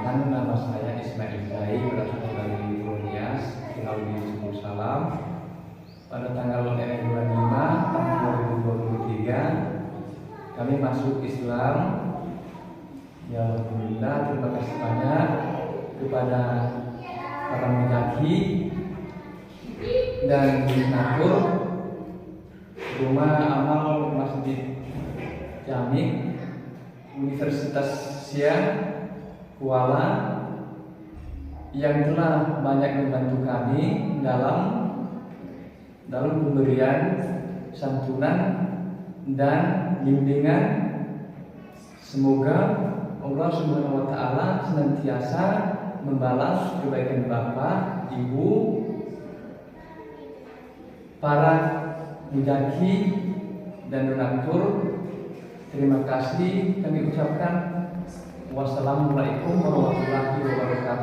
Perkenalkan, nama saya Ismail Zai, berasal dari Rias, tinggal di Salam. Pada tanggal 5 tahun 2023, kami masuk Islam. Ya Alhamdulillah, terima kasih banyak kepada para mujahid dan donatur Rumah Amal Masjid Jami Universitas Syah Kuala yang telah banyak membantu kami dalam pemberian santunan dan bimbingan. Semoga Allah Subhanahu wa taala senantiasa membalas kebaikan Bapak, Ibu, para mujahid dan donatur. Terima kasih kami ucapkan. Wassalamualaikum warahmatullahi wabarakatuh.